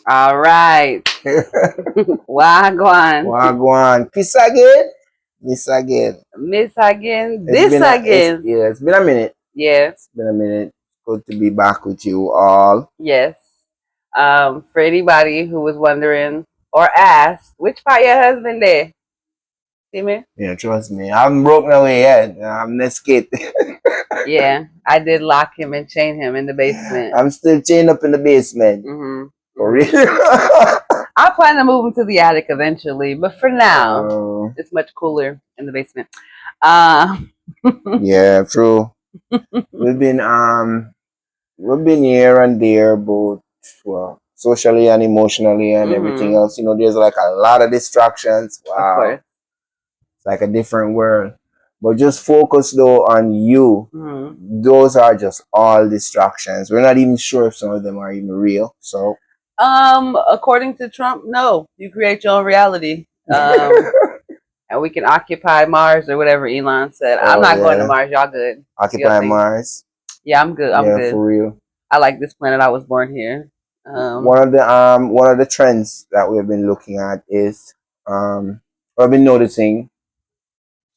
All right. Wagwan. Wagwan. Peace again. Miss again. Miss again. It's This been again. it's been a minute. Yeah. It's been a minute. Good to be back with you all. Yes. For anybody who was wondering or asked, which part your husband there? See me? Yeah, trust me. I haven't broken away yet. I'm not skate. Yeah. I did lock him and chain him in the basement. I'm still chained up in the basement. Mm-hmm. For real. I plan to move him to the attic eventually, but for now, it's much cooler in the basement. Yeah, true. We've been here and there, both socially and emotionally and everything else. You know, there's like a lot of distractions. Wow. Of course. It's like a different world. But just focus though on you. Those are just all distractions. We're not even sure if some of them are even real. So according to Trump, no. You create your own reality. And we can occupy Mars or whatever Elon said. I'm not going to Mars. Y'all good? Occupy Mars. Yeah, I'm good. I'm good. For real. I like this planet. I was born here. One of the trends that we've been looking at is I've been noticing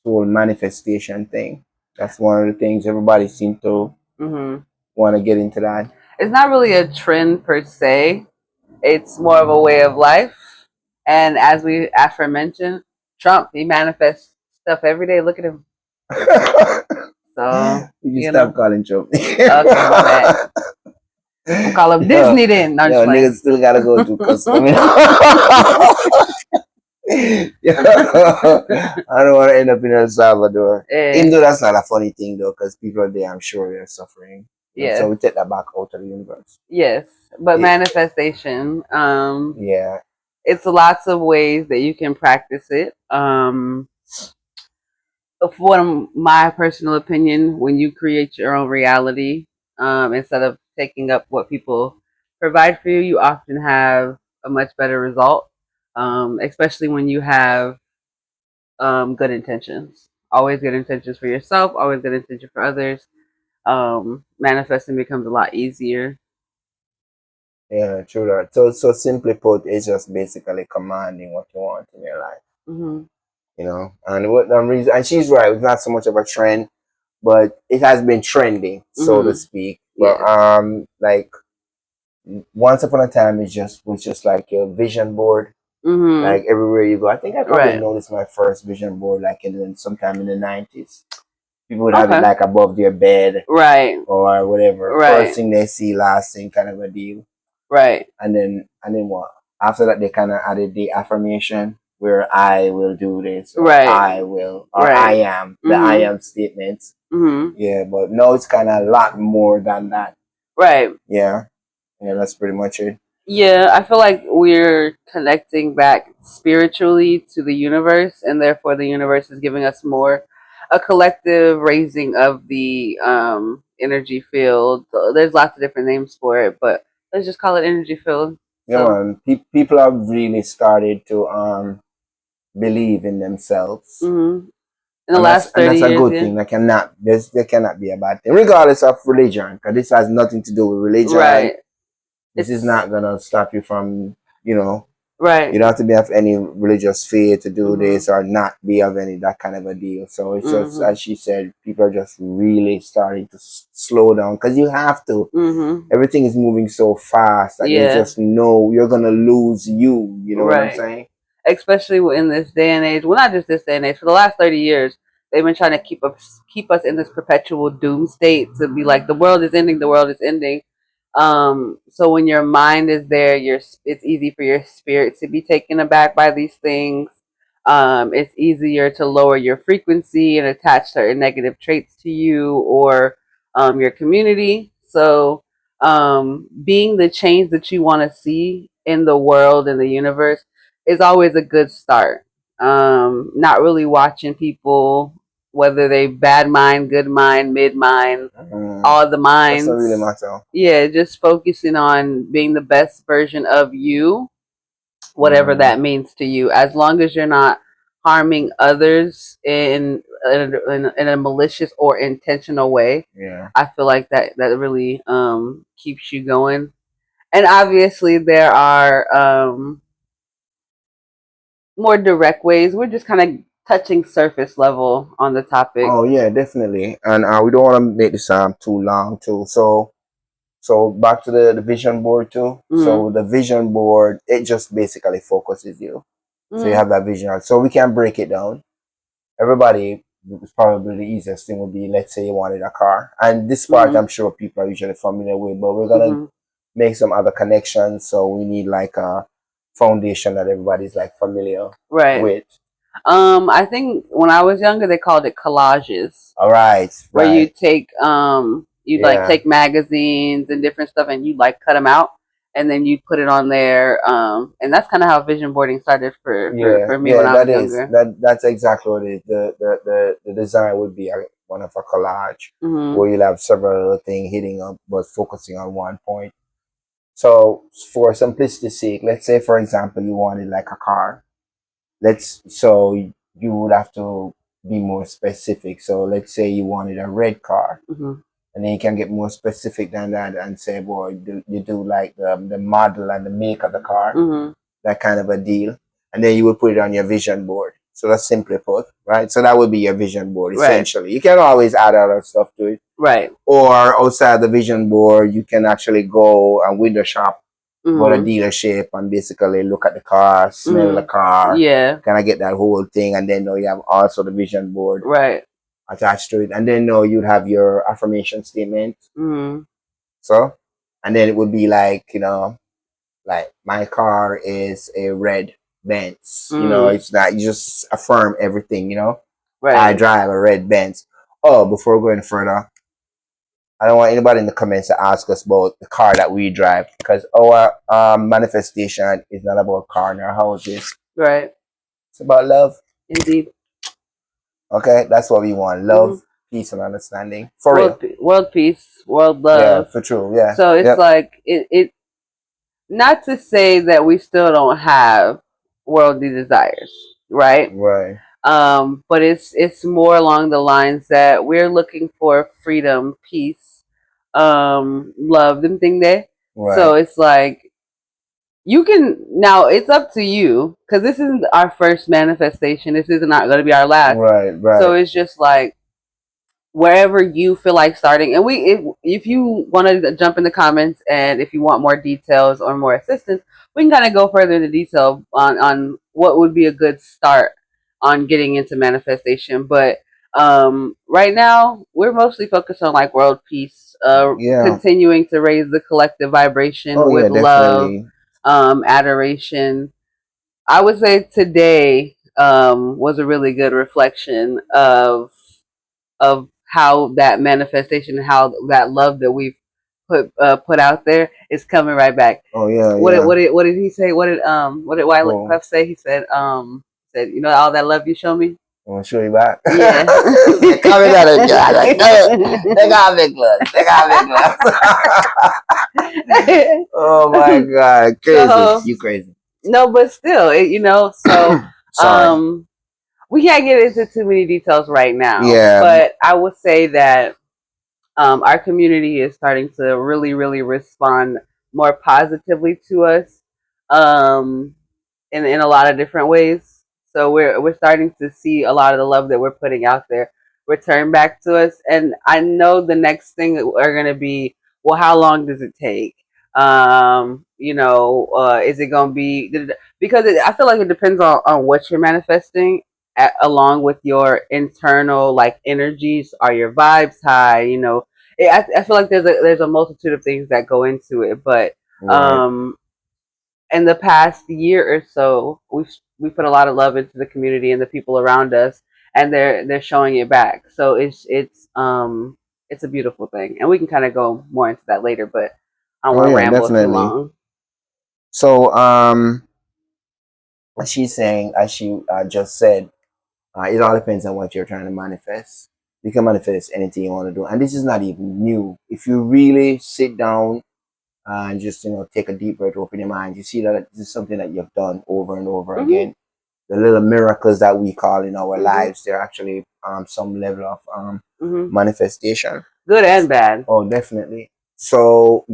the whole manifestation thing. That's one of the things everybody seems to want to get into that. It's not really a trend per se. It's more of a way of life. And as we aforementioned, Trump, he manifests stuff every day. Look at him. So you stop calling Trump. Okay, my bad. We'll call him Disney then. No, niggas still gotta go to custom. I don't want to end up in El Salvador. Even though that's not a funny thing though, because people there, I'm sure, they're suffering. Yeah. So we take that back out of the universe. Yes, but manifestation. Yeah. It's lots of ways that you can practice it. For my personal opinion, when you create your own reality, instead of taking up what people provide for you, you often have a much better result. Especially when you have good intentions. Always good intentions for yourself, always good intentions for others. Manifesting becomes a lot easier. Yeah, true that. So simply put, it's just basically commanding what you want in your life. You know, and what the reason, and she's right, it's not so much of a trend, but it has been trending, so to speak. But like once upon a time, it was just like your vision board. Like everywhere you go. I think I probably noticed my first vision board like sometime in the 90s. People would have it like above their bed, or whatever. First thing they see, last thing, kind of a deal. And then what? After that, they kind of added the affirmation where I will do this, or I will, or I am, the I am statements. Yeah, but no, it's kind of a lot more than that. Yeah, that's pretty much it. Yeah, I feel like we're connecting back spiritually to the universe, and therefore the universe is giving us more a collective raising of the energy field. There's lots of different names for it, but let's just call it energy field. Yeah, man. People have really started to believe in themselves. In the last 30 years, and that's a good thing. There cannot be a bad thing, regardless of religion, because this has nothing to do with religion. This is not gonna stop you from, you know, you don't have to be of any religious faith to do this, or not be of any that kind of a deal. So it's just, as she said, people are just really starting to slow down, because you have to. Everything is moving so fast that you just know you're gonna lose you. You know what I'm saying? Especially in this day and age. Well, not just this day and age. For the last 30 years, they've been trying to keep us in this perpetual doom state, to be like, the world is ending, the world is ending. So when your mind is there, it's easy for your spirit to be taken aback by these things. It's easier to lower your frequency and attach certain negative traits to you or your community. So being the change that you want to see in the world and the universe is always a good start. Not really watching people, whether they bad mind, good mind, mid mind, all the minds. That's not really matter. Yeah, just focusing on being the best version of you, whatever that means to you. As long as you're not harming others in a malicious or intentional way, I feel like that really keeps you going. And obviously there are more direct ways. We're just kind of touching surface level on the topic. Oh yeah, definitely. And we don't want to make this too long too. So back to the vision board too. So the vision board, it just basically focuses you. So you have that vision. So we can break it down. Everybody, it's probably the easiest thing would be, let's say you wanted a car. And this part I'm sure people are usually familiar with, but we're gonna make some other connections. So we need like a foundation that everybody's like familiar with. I think when I was younger they called it collages. All right. Where you take like take magazines and different stuff and you like cut them out and then you put it on there. And that's kind of how vision boarding started for me when I was younger. That's exactly what it is. The design would be one of a collage where you'll have several things hitting up but focusing on one point. So for simplicity's sake, let's say for example you wanted like a car. So you would have to be more specific. So let's say you wanted a red car. And then you can get more specific than that and say, boy, you do like the model and the make of the car, that kind of a deal. And then you would put it on your vision board. So that's simply put, right? So that would be your vision board, essentially. You can always add other stuff to it. Or outside the vision board, you can actually go and window shop, go to dealership and basically look at the car, smell the car. Kind of get that whole thing. And then you have also the vision board. Attached to it, and then you'd have your affirmation statement. So, and then it would be like like my car is a red Benz. It's not, you just affirm everything. I drive a red Benz. Oh, before going further, I don't want anybody in the comments to ask us about the car that we drive, because our manifestation is not about car in our houses. It's about love. Indeed. Okay, that's what we want. Love, peace, and understanding. For world peace, world love. Yeah, for true. Yeah. So it's like it. Not to say that we still don't have worldly desires, right? But it's more along the lines that we're looking for freedom, peace, love, them thing there. So it's like you can now. It's up to you, because this isn't our first manifestation. This is not going to be our last. So it's just like wherever you feel like starting. And if you want to jump in the comments and if you want more details or more assistance, we can kind of go further into detail on what would be a good start on getting into manifestation. But right now we're mostly focused on like world peace, continuing to raise the collective vibration with love, adoration. I would say today was a really good reflection of how that manifestation, how that love that we've put out there is coming right back. What did he say? What did Wylie Puff say? He said all that love you show me, I want to show you back. Yeah. Coming at it, they got big gloves. They got big gloves. Oh my God, crazy! So, you crazy? No, but still, so we can't get into too many details right now. But I would say that our community is starting to really, really respond more positively to us in a lot of different ways. So we're starting to see a lot of the love that we're putting out there return back to us. And I know the next thing are going to be, well, how long does it take? Is it going to be, because I feel like it depends on what you're manifesting along with your internal like energies. Are your vibes high? I feel like there's a multitude of things that go into it, but in the past year or so, we put a lot of love into the community and the people around us, and they're showing it back. So it's a beautiful thing, and we can kind of go more into that later, but I don't want to ramble too long. So as she's saying, as she just said, it all depends on what you're trying to manifest. You can manifest anything you want to do, and this is not even new. If you really sit down and just take a deep breath, open your mind, you see that this is something that you've done over and over again. The little miracles that we call in our lives, they're actually some level of manifestation, good and bad. Oh, definitely. So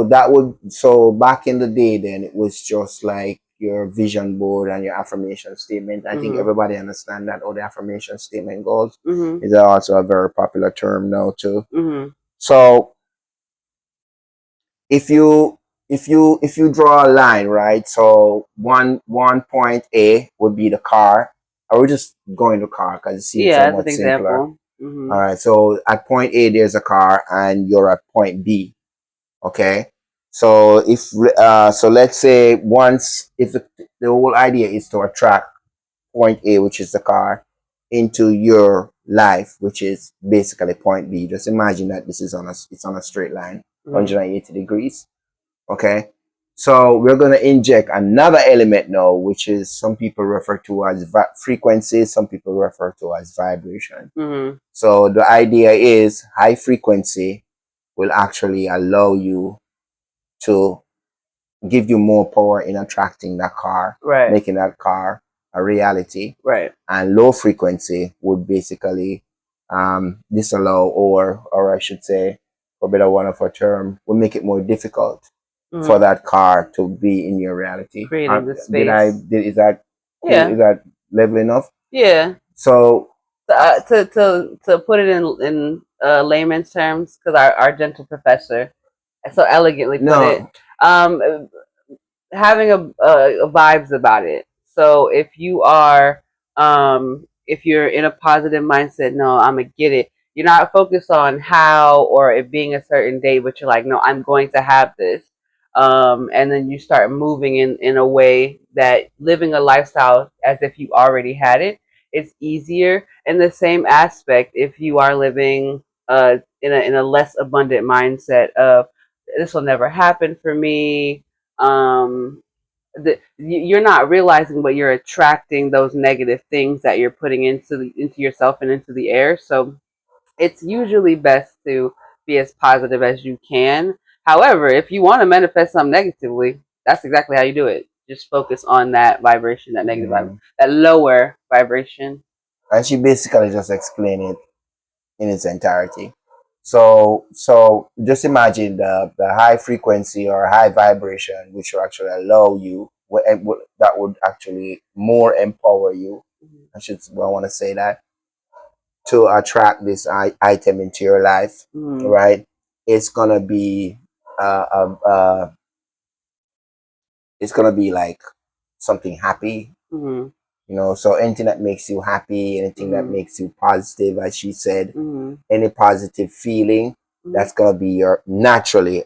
back in the day, then it was just like your vision board and your affirmation statement. I think everybody understand that, or the affirmation statement goals is also a very popular term now too. So if you draw a line, right? So one point A would be the car. I would just go into car because it seems so much simpler. All right. So at point A, there's a car, and you're at point B. Okay. So so let's say once if the whole idea is to attract point A, which is the car, into your life, which is basically point B. Just imagine that this is it's on a straight line, 180 degrees. Okay. So we're going to inject another element now, which is some people refer to as frequency, some people refer to as vibration. So the idea is high frequency will actually allow you to give you more power in attracting that car, making that car a reality. And low frequency would basically disallow, or I should say, for better one of a term, will make it more difficult for that car to be in your reality. Creating the space. Is that cool? Is that level enough? Yeah. So to put it in layman's terms, because our gentle professor so elegantly put it, having a vibes about it. So if you're in a positive mindset, no, I'm gonna get it. You're not focused on how or it being a certain day, but you're like, no, I'm going to have this. And then you start moving in a way that living a lifestyle as if you already had it. It's easier. In the same aspect, if you are living in a less abundant mindset of this will never happen for me, you're not realizing, but you're attracting those negative things that you're putting into yourself and into the air. So it's usually best to be as positive as you can. However, if you want to manifest something negatively, that's exactly how you do it. Just focus on that vibration, that negative that lower vibration. And she basically just explained it in its entirety. So just imagine the high frequency or high vibration, which will actually allow you, that would actually more empower you. I want to say that, to attract this item into your life, right? It's gonna be it's gonna be like something happy. So anything that makes you happy, anything that makes you positive, as she said, any positive feeling, that's gonna be your naturally,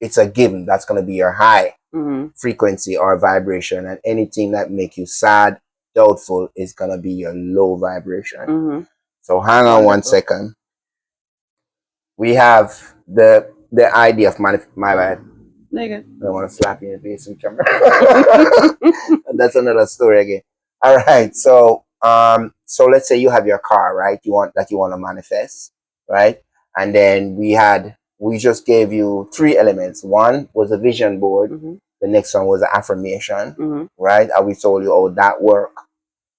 it's a given. That's gonna be your high frequency or vibration, and anything that make you sad, doubtful, is gonna be your low vibration. So hang on one second. We have the idea of my bad. Nigga. I don't want to slap you in the face with camera. That's another story again. All right. So so let's say you have your car, right? You want to manifest, right? And then we just gave you 3 elements. One was a vision board. The next one was an affirmation, right? And we told you, oh, that work.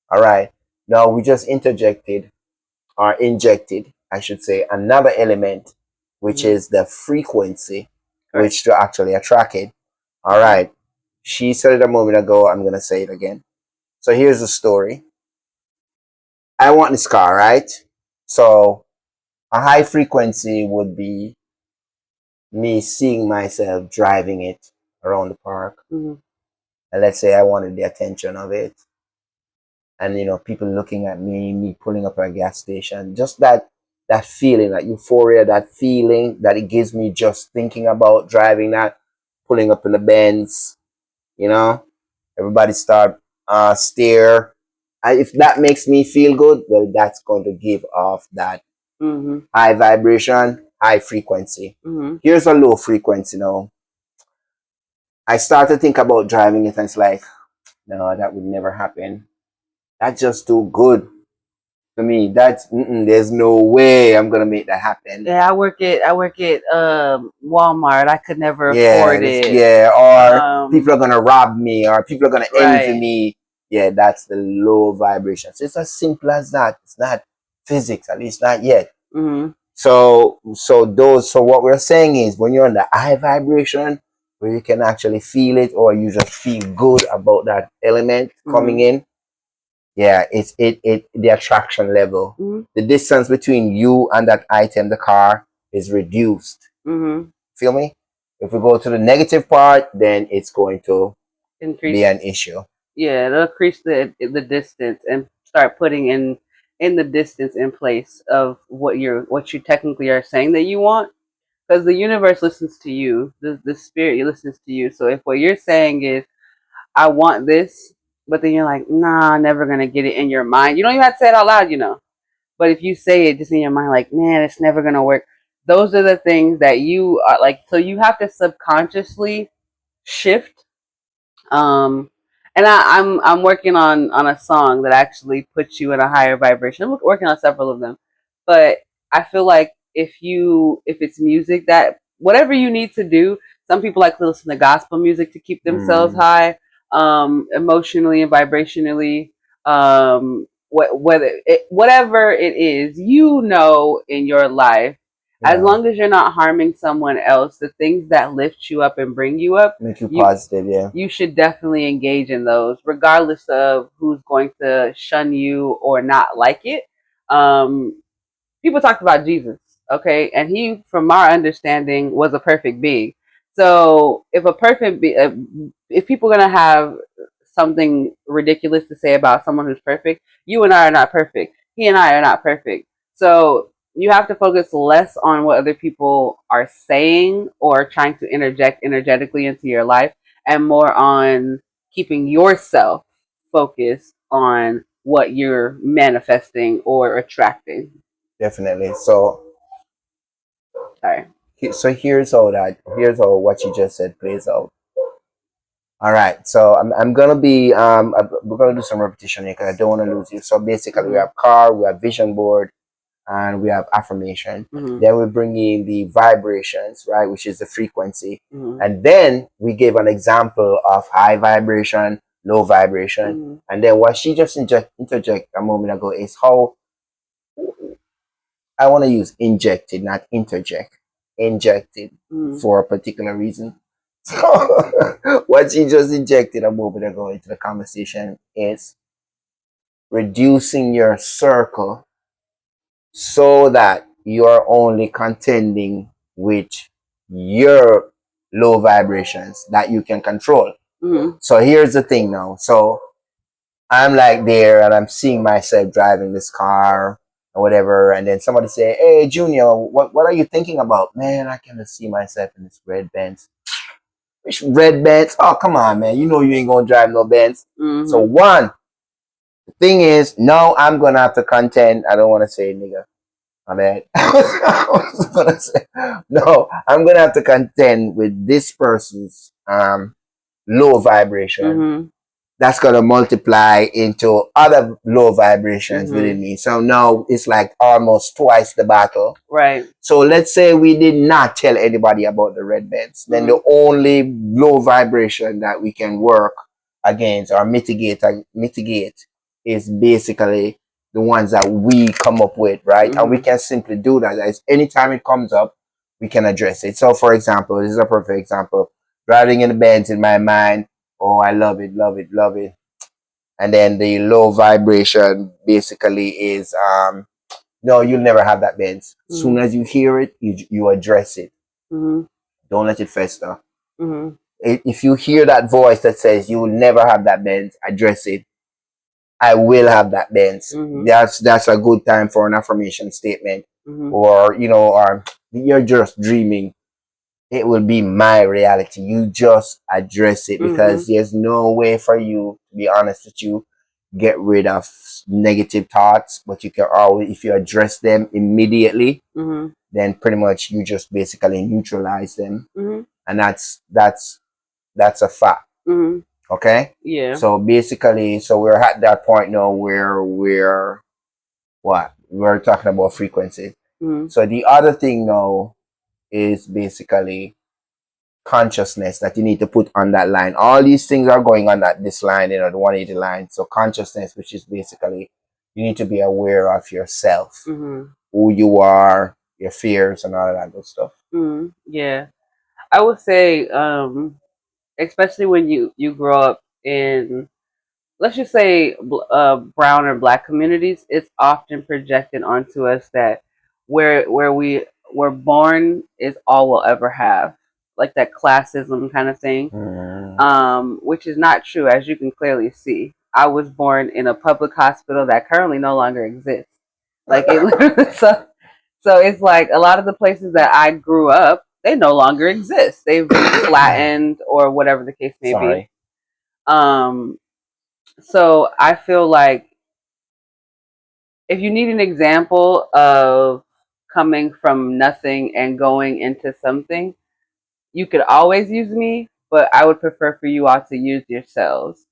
All right. Now we just injected, I should say, another element, which is the frequency, which to actually attract it. All right. She said it a moment ago. I'm going to say it again. So here's the story. I want this car, right? So a high frequency would be me seeing myself driving it around the park. And let's say I wanted the attention of it. And, people looking at me pulling up at a gas station. Just that feeling, that euphoria, that feeling that it gives me just thinking about driving that, pulling up in the Benz, everybody start stare. If that makes me feel good, well, that's going to give off that high vibration, high frequency. Here's a low frequency now. I start to think about driving it, and it's like, no, that would never happen. That's just too good for me. There's no way I'm gonna make that happen. Yeah, I work at Walmart. I could never afford it. Yeah, or people are gonna rob me, or people are gonna envy me. Yeah, that's the low vibration. So it's as simple as that. It's not physics, at least not yet. So what we're saying is when you're on the high vibration where you can actually feel it or you just feel good about that element coming in, yeah, it's the attraction level. The distance between you and that item, the car, is reduced. Feel me? If we go to the negative part, then it's going to be an issue. Yeah, it'll increase the distance and start putting in the distance in place of what you technically are saying that you want, because the universe listens to you, the spirit listens to you. So if what you're saying is I want this, but then you're like, nah, I'm never gonna get it in your mind. You don't even have to say it out loud, But if you say it just in your mind, like, man, it's never gonna work. Those are the things that you are like. So you have to subconsciously shift. And I'm working on a song that actually puts you in a higher vibration. I'm working on several of them, but I feel like if it's music that whatever you need to do. Some people like to listen to gospel music to keep themselves high, emotionally and vibrationally. Whatever it is, in your life, as long as you're not harming someone else, the things that lift you up and bring you up, make you positive, yeah. You should definitely engage in those, regardless of who's going to shun you or not like it. People talked about Jesus, okay, and he, from our understanding, was a perfect being. So if people are gonna have something ridiculous to say about someone who's perfect, you and I are not perfect. He and I are not perfect. So you have to focus less on what other people are saying or trying to interject energetically into your life, and more on keeping yourself focused on what you're manifesting or attracting. Definitely. So Sorry. So here's how what you just said plays out. All right, so I'm gonna be we're gonna do some repetition here because I don't want to lose you. So basically, we have car, we have vision board, and we have affirmation. Then we bring in the vibrations, right, which is the frequency, and then we gave an example of high vibration, low vibration, and then what she just interject a moment ago is how I want to use injected, not interject. Injected for a particular reason. So what she just injected a moment ago into the conversation is reducing your circle so that you're only contending with your low vibrations that you can control. So here's the thing now. So I'm like there and I'm seeing myself driving this car or whatever, and then somebody say, "Hey, Junior, what are you thinking about?" Man, I can see myself in this red Benz. Which red Benz? Oh, come on, man. You know you ain't gonna drive no Benz. So the thing is, now I'm gonna have to contend. I don't want to say nigga. My bad. I was gonna say, no, I'm gonna have to contend with this person's low vibration. That's gonna multiply into other low vibrations within me. So now it's like almost twice the battle. Right. So let's say we did not tell anybody about the red beds. Then the only low vibration that we can work against or mitigate is basically the ones that we come up with, right? And we can simply do that. As anytime it comes up, we can address it. So for example, this is a perfect example. Driving in the Benz in my mind, oh, I love it, love it, love it. And then the low vibration basically is, no, you'll never have that Benz. As soon as you hear it, you address it. Don't let it fester. If you hear that voice that says you will never have that Benz, address it. I will have that Benz. That's a good time for an affirmation statement. Or, or you're just dreaming. It will be my reality. You just address it because there's no way for you, to be honest with you, get rid of negative thoughts, but you can always, if you address them immediately, then pretty much you just basically neutralize them. And that's a fact. Okay? Yeah. So basically, so we're at that point now where we're talking about frequency. So the other thing now is basically consciousness that you need to put on that line. All these things are going on this line, the 180 line. So consciousness, which is basically you need to be aware of yourself, who you are, your fears and all of that good stuff. Yeah, I would say, especially when you grow up in, let's just say, brown or black communities, it's often projected onto us that where we were born is all we'll ever have, like that classism kind of thing, which is not true, as you can clearly see. I was born in a public hospital that currently no longer exists. Like it literally, so it's like a lot of the places that I grew up, they no longer exist. They've been flattened or whatever the case may be. Um, so I feel like if you need an example of coming from nothing and going into something, you could always use me, but I would prefer for you all to use yourselves.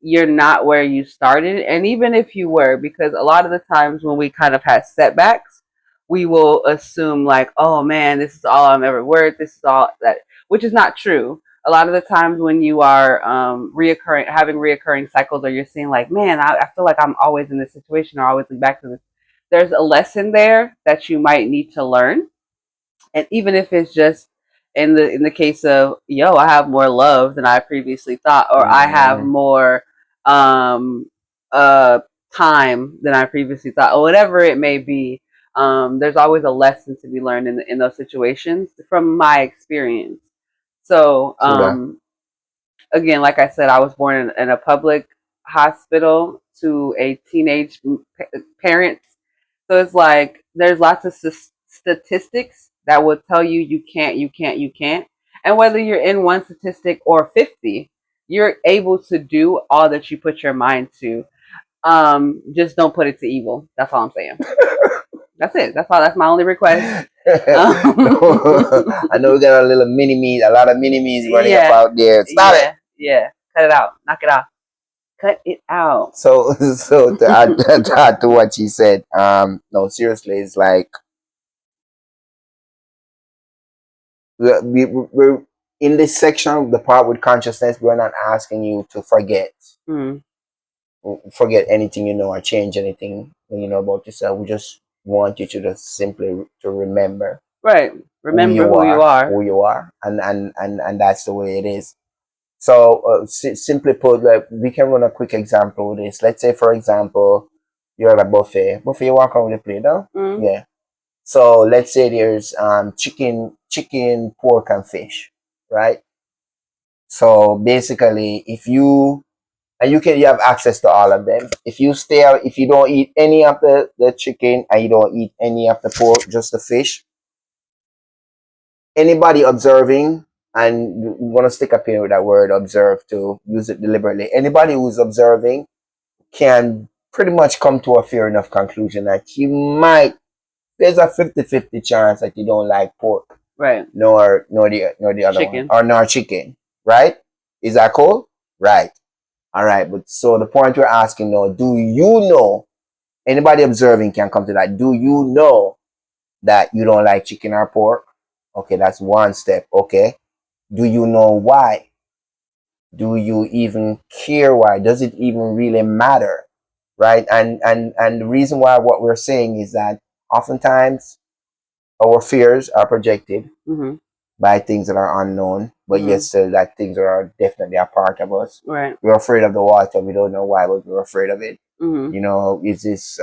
You're not where you started, and even if you were, because a lot of the times when we kind of had setbacks, we will assume like, oh man, this is all I'm ever worth. This is all that, which is not true. A lot of the times when you are having reoccurring cycles, or you're seeing like, man, I feel like I'm always in this situation, or always back to this. There's a lesson there that you might need to learn, and even if it's just in the case of, yo, I have more love than I previously thought, or I have more um uh time than I previously thought, or whatever it may be. There's always a lesson to be learned in those situations from my experience. So again, like I said, I was born in a public hospital to a teenage parents. So it's like there's lots of statistics that will tell you you can't, you can't, you can't. And whether you're in one statistic or 50, you're able to do all that you put your mind to. Just don't put it to evil. That's all I'm saying. That's it. That's all. That's my only request. I know we got a lot of mini me's running up out there. Stop it. Yeah. Cut it out. Knock it off. Cut it out. So to add to what she said, no, seriously, it's like we're in this section, the part with consciousness. We're not asking you to forget anything you know or change anything you know about yourself. We just want you to just simply to remember, right? Remember who you are, and that's the way it is. So simply put, like, we can run a quick example of this. Let's say, for example, you're at a buffet. Buffet, you walk around with the plate, no? Yeah. So let's say there's chicken, pork, and fish, right? So basically, if you have access to all of them. If you don't eat any of the chicken and you don't eat any of the pork, just the fish, anybody observing, and we want to stick a pin with that word observe to use it deliberately. Anybody who's observing can pretty much come to a fair enough conclusion that there's a 50-50 chance that you don't like pork. Right. Nor the other chicken. One. Or nor chicken. Right? Is that cool? Right. All right. But so the point we're asking now, do you know, anybody observing can come to that. Do you know that you don't like chicken or pork? Okay, that's one step. Okay. Do you know why? Do you even care why? Does it even really matter? Right? And the reason why what we're saying is that oftentimes our fears are projected by things that are unknown, but yet still that things are definitely a part of us. Right. We're afraid of the water. We don't know why, but we're afraid of it. You know, is this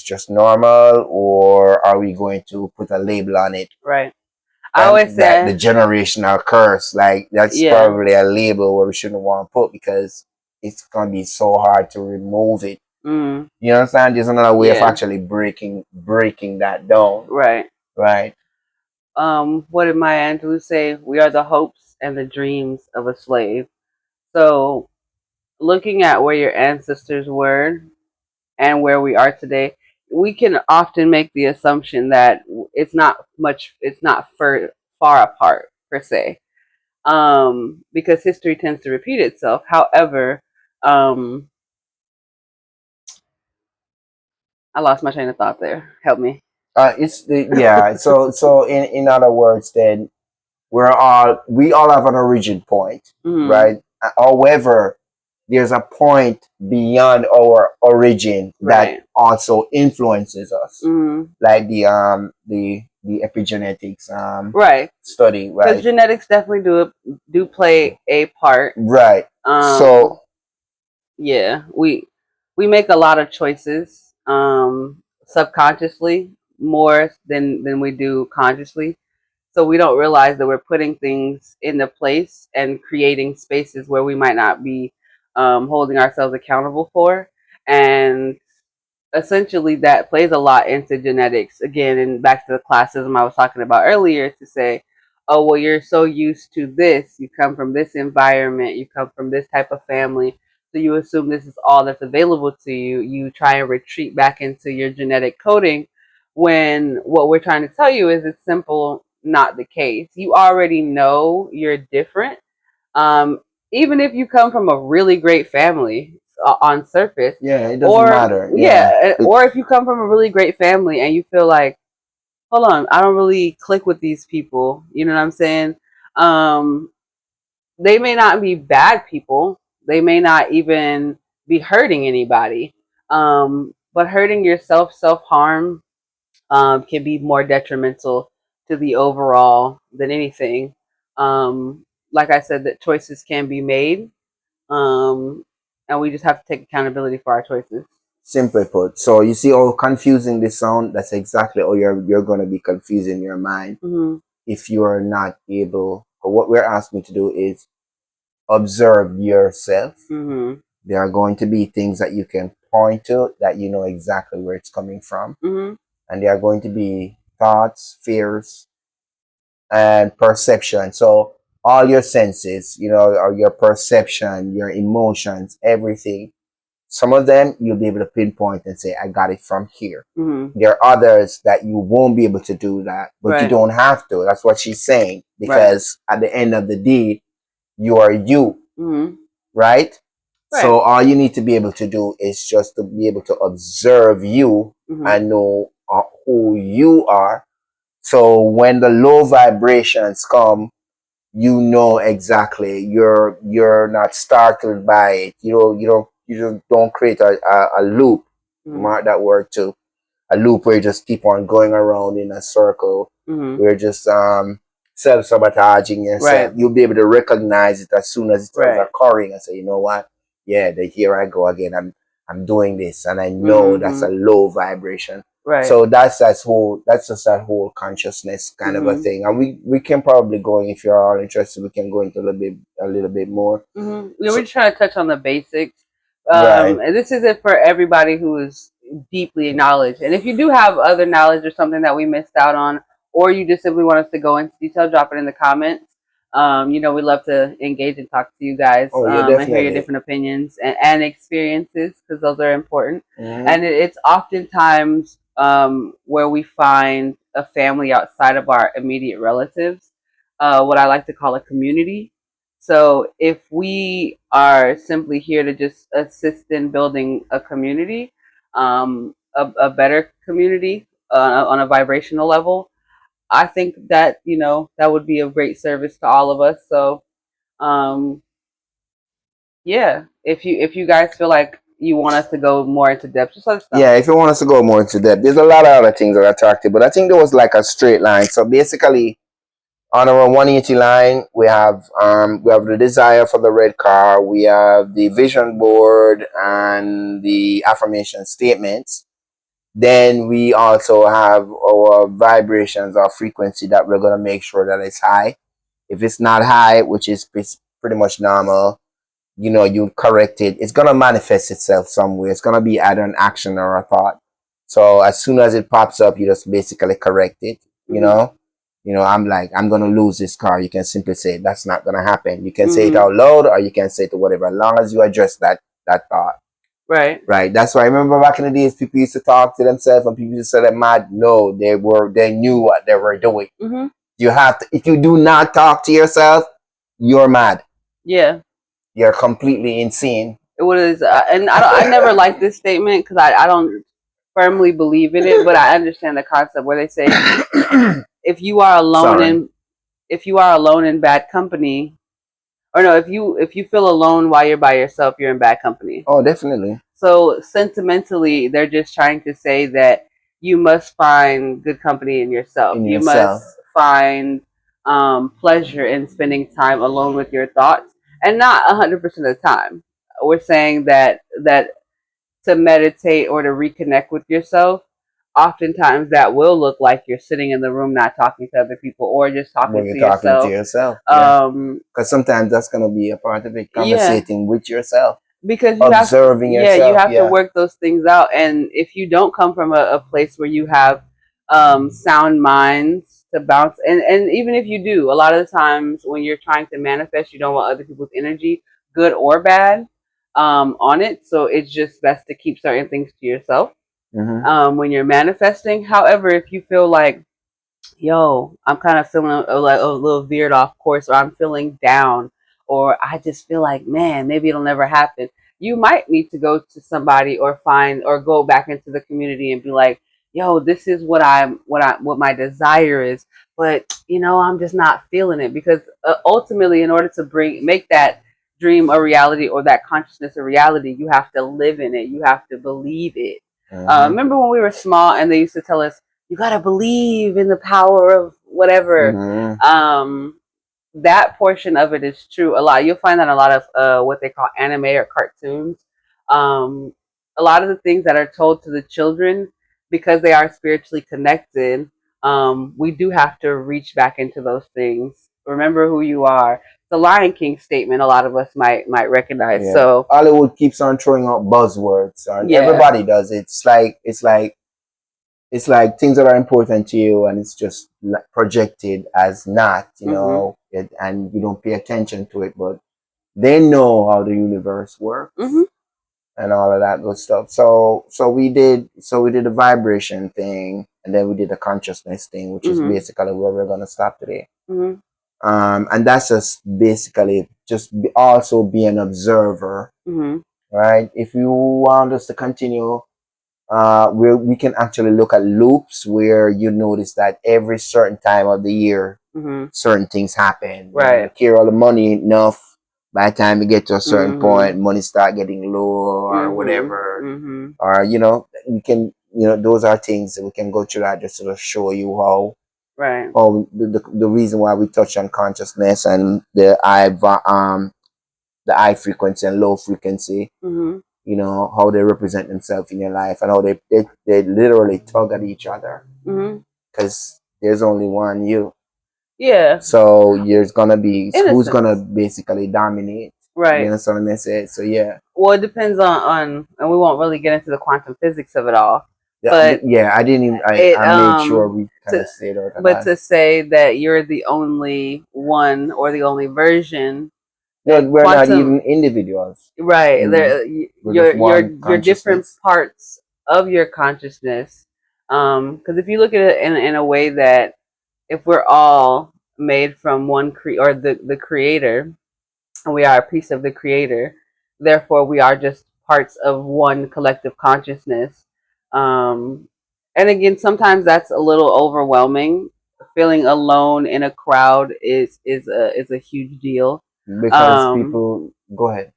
just normal, or are we going to put a label on it? Right. I always say the generational curse, like that's probably a label where we shouldn't want to put, because it's gonna be so hard to remove it. You understand? There's another way of actually breaking that down. Right. Right. What did Maya Angelou say? We are the hopes and the dreams of a slave. So, looking at where your ancestors were and where we are today, we can often make the assumption that it's not far apart per se, because history tends to repeat itself. However, I lost my train of thought there. Help me. So in other words, then we all have an origin point, right? However, there's a point beyond our origin that also influences us, like the epigenetics study, right? Because genetics definitely do play a part, right? So yeah, we make a lot of choices subconsciously more than we do consciously. So we don't realize that we're putting things into place and creating spaces where we might not be holding ourselves accountable for. And essentially that plays a lot into genetics again, and back to the classism I was talking about earlier, to say, oh well, you're so used to this, you come from this environment, you come from this type of family, so you assume this is all that's available to you. You try and retreat back into your genetic coding, when what we're trying to tell you is it's simple not the case. You already know you're different, um, even if you come from a really great family on surface. Yeah, it doesn't matter. Yeah. Or if you come from a really great family and you feel like, hold on, I don't really click with these people. You know what I'm saying? They may not be bad people. They may not even be hurting anybody. But hurting yourself, self-harm, can be more detrimental to the overall than anything. Like I said, that choices can be made, and we just have to take accountability for our choices. Simply put, so you see how confusing this sound. That's exactly how you're going to be confusing your mind if you are not able. Or what we're asking you to do is observe yourself. There are going to be things that you can point to that you know exactly where it's coming from, and there are going to be thoughts, fears, and perception. So all your senses, you know, or your perception, your emotions, everything. Some of them you'll be able to pinpoint and say, I got it from here. There are others that you won't be able to do that, but you don't have to. That's what she's saying. Because at the end of the day, you are you. Right? So all you need to be able to do is just to be able to observe you and know who you are. So when the low vibrations come, you know exactly. You're not startled by it. You just don't create a loop. Mark that word too. A loop where you just keep on going around in a circle. We're just self-sabotaging yourself. You'll be able to recognize it as soon as it starts occurring and say, you know what? Yeah, here I go again. I'm doing this, and I know that's a low vibration. So that's just that whole consciousness kind of a thing. And we can probably go, if you're all interested, we can go into a little bit more. Yeah, we're just trying to touch on the basics. And this isn't for everybody who is deeply knowledge. And if you do have other knowledge or something that we missed out on, or you just simply want us to go into detail, drop it in the comments. We love to engage and talk to you guys, and hear your different opinions and experiences, because those are important. And it's oftentimes where we find a family outside of our immediate relatives, what I like to call a community. So if we are simply here to just assist in building a community, a better community on a vibrational level, I think that that would be of great service to all of us. So yeah, if you guys feel like you want us to go more into depth, just let us know. Yeah, if you want us to go more into depth, there's a lot of other things that I talked to, but I think there was like a straight line. So basically, on our 180 line, we have the desire for the red car, we have the vision board and the affirmation statements. Then we also have our vibrations or frequency that we're gonna make sure that it's high. If it's not high, which is pretty much normal, you correct it. It's gonna manifest itself somewhere. It's gonna be either an action or a thought. So as soon as it pops up, you just basically correct it. I'm gonna lose this car. You can simply say that's not gonna happen. You can say it out loud, or you can say it to whatever, as long as you address that thought. Right. That's why I remember back in the days, people used to talk to themselves, and people used to say they're mad. No, they knew what they were doing. You have to. If you do not talk to yourself, you're mad. Yeah. You're completely insane. It was, and I never liked this statement, because I don't firmly believe in it, but I understand the concept where they say if you are alone in bad company, or no, if you feel alone while you're by yourself, you're in bad company. Oh, definitely. So sentimentally, they're just trying to say that you must find good company in yourself. In You yourself. must find pleasure in spending time alone with your thoughts, and not 100% of the time. We're saying that to meditate or to reconnect with yourself, oftentimes that will look like you're sitting in the room not talking to other people or just talking When to you're talking to yourself. yourself, yeah. Because sometimes that's gonna be a part of it, Yeah, conversating with yourself, because you have observing yeah, you yourself. have to Yeah. work those things out. And if you don't come from a place where you have sound minds to bounce, and even if you do, a lot of the times when you're trying to manifest, you don't want other people's energy, good or bad, on it. So it's just best to keep certain things to yourself when you're manifesting. However, if you feel like, yo, I'm kind of feeling like a little veered off course, or I'm feeling down, or I just feel like, man, maybe it'll never happen. You might need to go to somebody or find or go back into the community and be like, yo, this is what my desire is, but I'm just not feeling it, because ultimately, in order to make that dream a reality or that consciousness a reality, you have to live in it. You have to believe it. Remember when we were small and they used to tell us, you gotta believe in the power of whatever. That portion of it is true. A lot, you'll find that a lot of what they call anime or cartoons. Um, a lot of the things that are told to the children, because they are spiritually connected, we do have to reach back into those things. Remember who you are. The Lion King statement, a lot of us might recognize. Yeah. So Hollywood keeps on throwing out buzzwords, and yeah, everybody does it. It's like things that are important to you, and it's just projected as not, and you don't pay attention to it, but they know how the universe works and all of that good stuff. So we did a vibration thing, and then we did a consciousness thing, which is basically where we're gonna stop today. And that's just basically also be an observer, right? If you want us to continue, where we can actually look at loops where you notice that every certain time of the year, certain things happen. Right. You carry all the money enough. By the time you get to a certain point, money start getting low or whatever. Or we can those are things that we can go through that just to show you how. Right. Oh, the reason why we touch on consciousness and the high frequency and low frequency, how they represent themselves in your life, and how they literally tug at each other, because there's only one you. Yeah. So there's gonna be who's gonna basically dominate. Right. You understand what I say? So yeah. Well, it depends on, and we won't really get into the quantum physics of it all. Yeah, but yeah, I didn't even. I made sure we kind of stayed out of that. To say that you're the only one or the only version. No, we're not even individuals. Right. You're different parts of your consciousness. Because if you look at it in a way that if we're all made from one or the creator, and we are a piece of the creator, therefore we are just parts of one collective consciousness. And again, sometimes that's a little overwhelming. Feeling alone in a crowd is a huge deal, because people go ahead.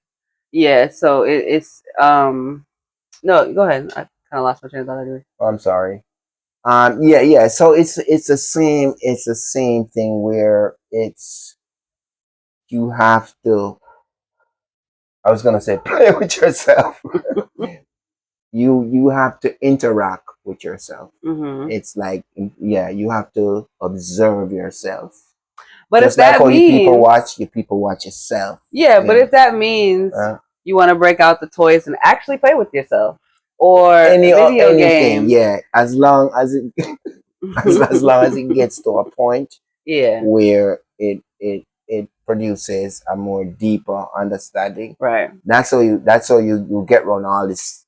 Yeah, so it's no, go ahead. I kind of lost my train of thought anyway. Oh, I'm sorry. Yeah. So it's the same thing where you have to. I was gonna say play with yourself. You have to interact with yourself. It's like, yeah, you have to observe yourself. But just if that like means you people watch yourself. Yeah, but if that means you want to break out the toys and actually play with yourself, or video games, yeah, as long as it as long as it gets to a point, where it produces a more deeper understanding. Right. That's how you get around all this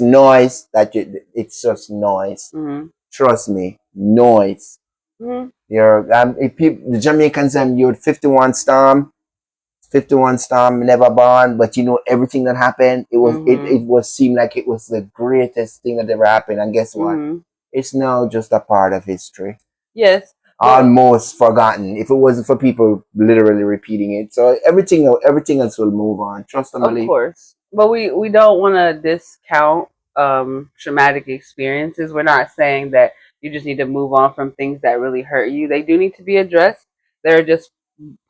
noise it's just noise. Trust me, noise. The Jamaicans you're 51 storm, never born, but everything that happened, it was seemed like it was the greatest thing that ever happened, and guess what? It's now just a part of history. Yes. almost forgotten if it wasn't for people literally repeating it. So everything else will move on. Trust and believe. Of course, but we don't want to discount traumatic experiences. We're not saying that you just need to move on from things that really hurt you. They do need to be addressed. There are just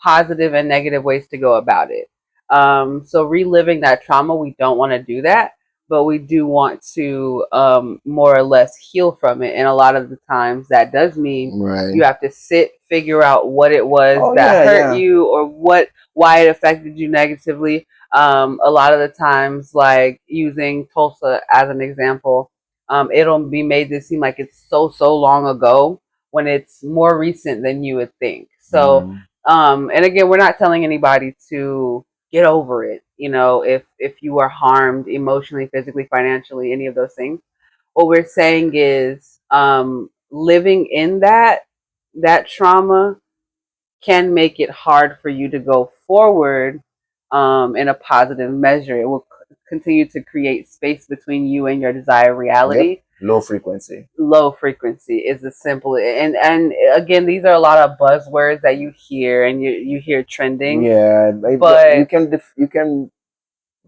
positive and negative ways to go about it. So reliving that trauma, we don't want to do that, but we do want to more or less heal from it. And a lot of the times that does mean you have to figure out what it was that hurt you, or why it affected you negatively. A lot of the times, like using Tulsa as an example, it'll be made to seem like it's so long ago when it's more recent than you would think. So, and again, we're not telling anybody to get over it. You know, if you are harmed emotionally, physically, financially, any of those things, what we're saying is living in that trauma can make it hard for you to go forward in a positive measure. It will continue to create space between you and your desired reality. Yep. Low frequency. Low frequency is the simple, and again, these are a lot of buzzwords that you hear and you hear trending. Yeah, but you can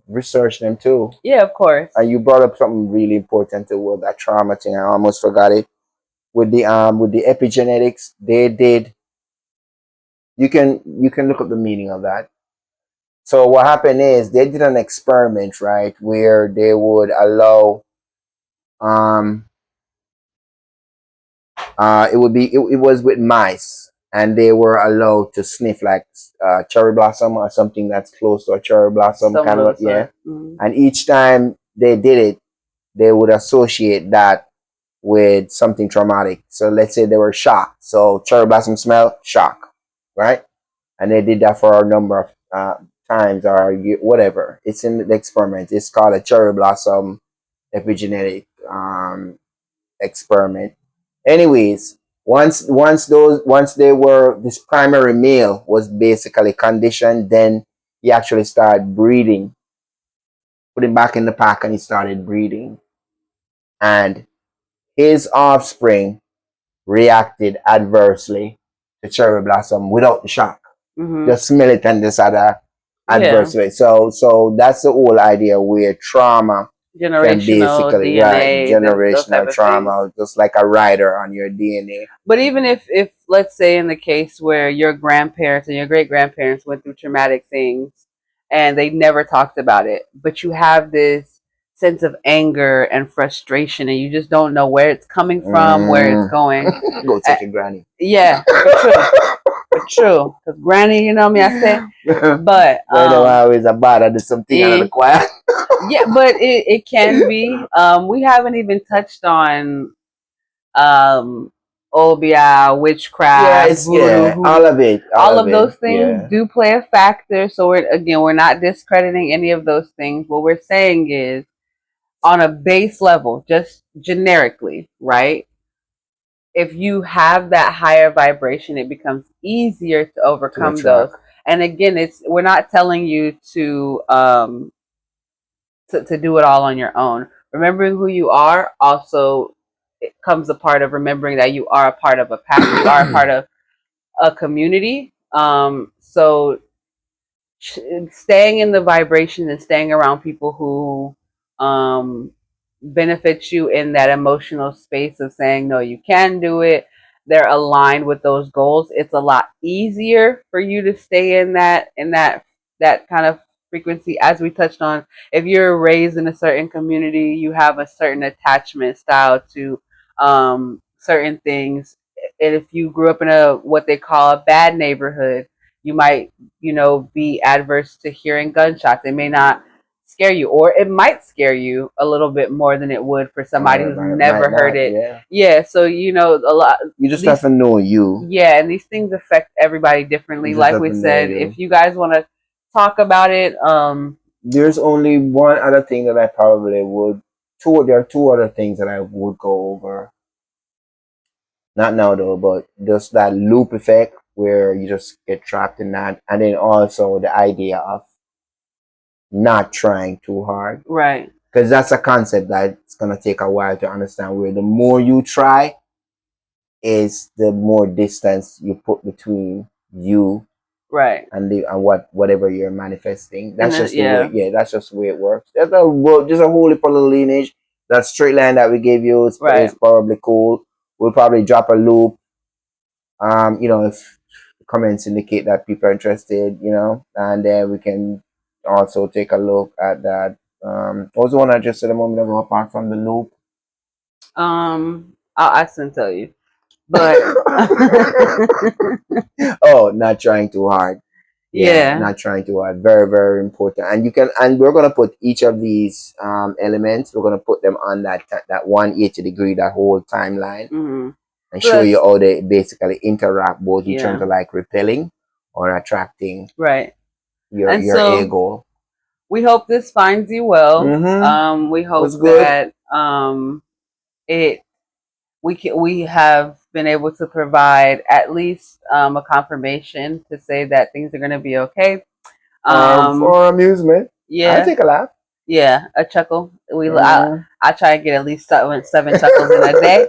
research them too. Yeah, of course. And you brought up something really important with that trauma thing. I almost forgot it. With the epigenetics, they did. You can look up the meaning of that. So what happened is they did an experiment, right, where they would allow it was with mice, and they were allowed to sniff like cherry blossom or something that's close to a cherry blossom, kind of, yeah. And each time they did it, they would associate that with something traumatic. So let's say they were shocked. So cherry blossom smell, shock, right? And they did that for a number of times or whatever. It's in the experiment. It's called a cherry blossom epigenetic experiment. Anyways, once they were, this primary male was basically conditioned, then he actually started breeding. Put him back in the pack, and he started breeding. And his offspring reacted adversely to cherry blossom without the shock. Just smell it and just had a adverse way. So that's the whole idea where trauma generational can basically, DNA, generational trauma, just like a rider on your DNA. But even if let's say in the case where your grandparents and your great grandparents went through traumatic things and they never talked about it, but you have this sense of anger and frustration, and you just don't know where it's coming from, where it's going. Go take your granny. Yeah, for true. Because granny, you know me, I say. But always a bad at something out of the choir. Yeah, but it can be. We haven't even touched on obia, witchcraft, voodoo, all of it. All of those things do play a factor. So we're not discrediting any of those things. What we're saying is, on a base level, just generically, right? If you have that higher vibration, it becomes easier to overcome those. And again, we're not telling you to do it all on your own. Remembering who you are also, it comes a part of remembering that you are a part of a pack, you are a part of a community. So staying in the vibration and staying around people who benefit you in that emotional space of saying, no, you can do it, they're aligned with those goals, it's a lot easier for you to stay in that kind of frequency. As we touched on, if you're raised in a certain community, you have a certain attachment style to certain things. And if you grew up in what they call a bad neighborhood, you might, be adverse to hearing gunshots. It may not scare you, or it might scare you a little bit more than it would for somebody who's never heard it. Yeah, so a lot. You just have to know you. Yeah, and these things affect everybody differently. Like we said, if you guys want to talk about it, there's only one other thing that I probably would. There are two other things that I would go over. Not now though, but just that loop effect where you just get trapped in that, and then also the idea of not trying too hard, right? Because that's a concept that it's gonna take a while to understand. Where the more you try, is the more distance you put between you right, and whatever you're manifesting. and That's then just the way. Yeah, that's just the way it works. There's just a whole heap of little lineage. That straight line that we gave you is right. probably cool. We'll probably drop a loop. If comments indicate that people are interested, and then we can also take a look at that. What was the one I just said a moment ago? Apart from the loop. I soon tell you, but Oh, not trying too hard. Yeah, yeah. not trying too hard. Very, very important. And we're gonna put each of these elements. We're gonna put them on that 180-degree, that whole timeline, Mm-hmm. and So show you how they basically interact, both in terms yeah, of like repelling or attracting right. your And your so ego. we hope this finds you well. Mm-hmm. We hope Was good. that it we have been able to provide at least a confirmation to say that things are going to be okay. For amusement, I'll Yeah, take a laugh. yeah, a chuckle. Mm-hmm. I try and get at least seven chuckles in a day.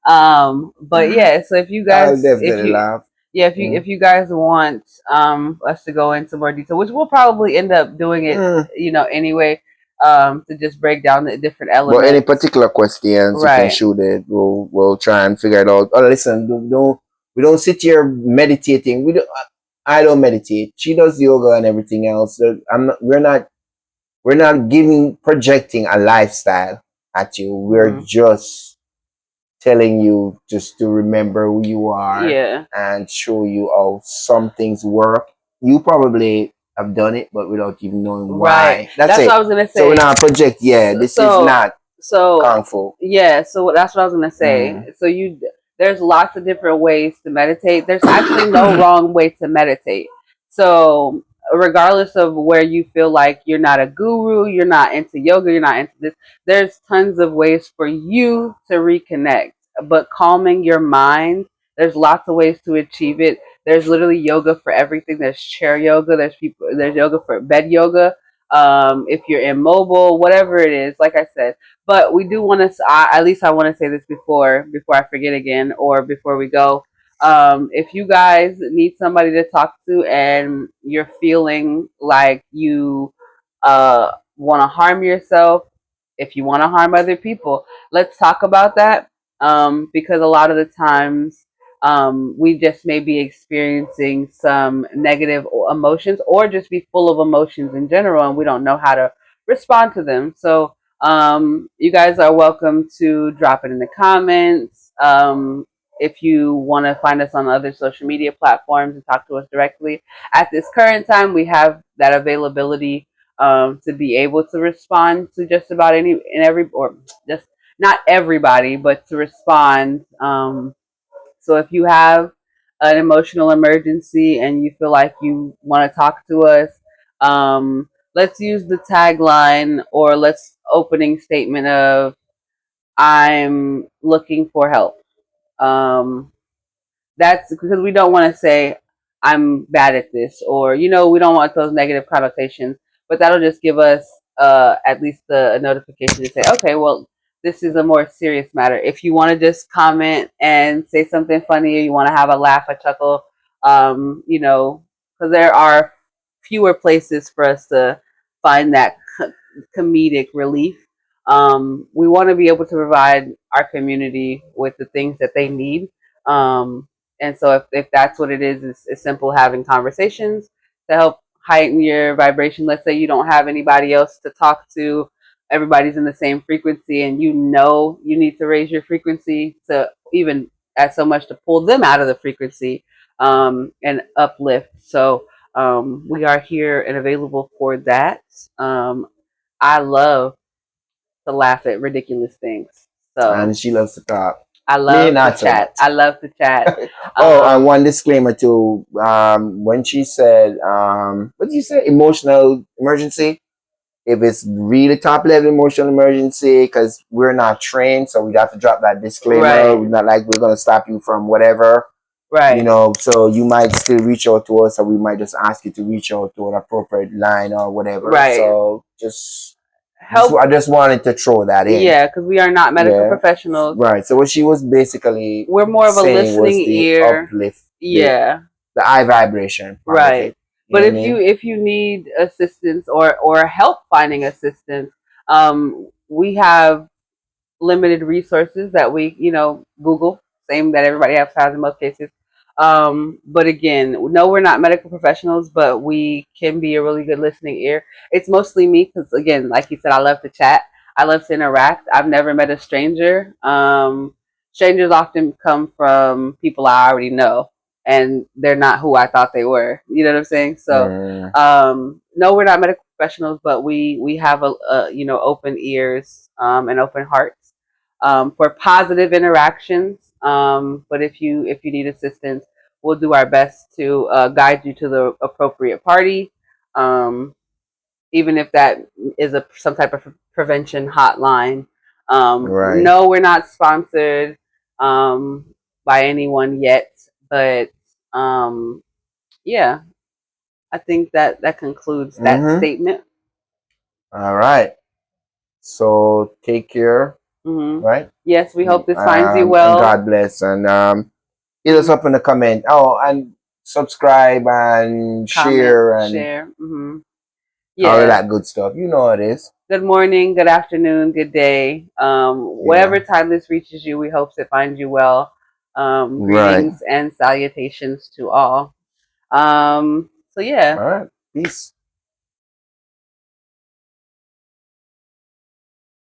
But yeah, so if you I'll guys, if definitely you, laugh. yeah, if you guys want us to go into more detail, which we'll probably end up doing it, Mm. anyway, to just break down the different But any elements. particular questions, you can Right. shoot it. We'll try and figure it out. Oh, listen, we don't sit here meditating. We don't. I don't meditate. She does yoga and everything else. So I'm not. We're not giving projecting a lifestyle at you. We're Mm-hmm. just telling you just to remember who you are Yeah. and show you how some things work. You probably have done it, but without even knowing Right. why. That's That's what it. I was gonna So say. we're not project. Yeah, this is So not so kung fu. yeah. So that's what I was gonna say. Mm. So there's lots of different ways to meditate. There's actually no wrong way to meditate. So regardless of where you feel like you're not a guru, you're not into yoga, you're not into this, there's tons of ways for you to reconnect. But calming your mind, there's lots of ways to achieve it. There's literally yoga for everything. There's chair yoga. There's yoga for bed yoga. If you're immobile, whatever it is, like I said. But we do want to. At least I want to say this before I forget again, or before we go. If you guys need somebody to talk to, and you're feeling like you want to harm yourself, if you want to harm other people, let's talk about that. Because a lot of the times we just may be experiencing some negative emotions or just be full of emotions in general, and we don't know how to respond to them. So you guys are welcome to drop it in the comments. If you want to find us on other social media platforms and talk to us directly, at this current time, we have that availability to be able to respond to just about any and every, or just not everybody, but to respond. So if you have an emotional emergency and you feel like you want to talk to us, let's use the tagline, or let's opening statement of "I'm looking for help." Um, that's because we don't want to say I'm bad at this, or we don't want those negative connotations, but that'll just give us at least a notification to say, okay, well, this is a more serious matter. If you want to just comment and say something funny, or you want to have a laugh, a chuckle, because there are fewer places for us to find that comedic relief. We want to be able to provide our community with the things that they need. And so if that's what it is, it's simple having conversations to help heighten your vibration. Let's say you don't have anybody else to talk to. Everybody's in the same frequency, and you need to raise your frequency to even as so much to pull them out of the frequency and uplift. So we are here and available for that. I love to laugh at ridiculous things. So And she loves to talk. I Me, love to not so chat. much. I love to chat. Oh, and one disclaimer too. When she said, what did you say? Emotional emergency. If it's really top level emotional emergency, because we're not trained, so we have to drop that disclaimer. Right. We're not like we're gonna stop you from whatever. Right. So you might still reach out to us, or we might just ask you to reach out to an appropriate line or whatever. Right. So just help. I just wanted to throw that in. Yeah, because we are not medical professionals. Right. So what she was basically we're more of a listening ear. Uplift, yeah. The eye vibration. Right. But if you need assistance or help finding assistance, we have limited resources that we, Google, same that everybody else has in most cases. But again, no, we're not medical professionals, but we can be a really good listening ear. It's mostly me because, again, like you said, I love to chat. I love to interact. I've never met a stranger. Strangers often come from people I already know, and they're not who I thought they were. You know what I'm saying? So, no, we're not medical professionals, but we have open ears and open hearts for positive interactions. But if you need assistance, we'll do our best to guide you to the appropriate party, even if that is some type of prevention hotline. No, we're not sponsored by anyone yet, but yeah, I think that concludes that statement. All right. So take care. Right? Yes, we hope this finds you well. And God bless. And hit us up in the comment. Oh, and subscribe and share and share. all of that good stuff. You know what it is. Good morning, good afternoon, good day. Whatever time this reaches you, we hope it finds you well. Greetings and salutations to all. So yeah. All right. Peace.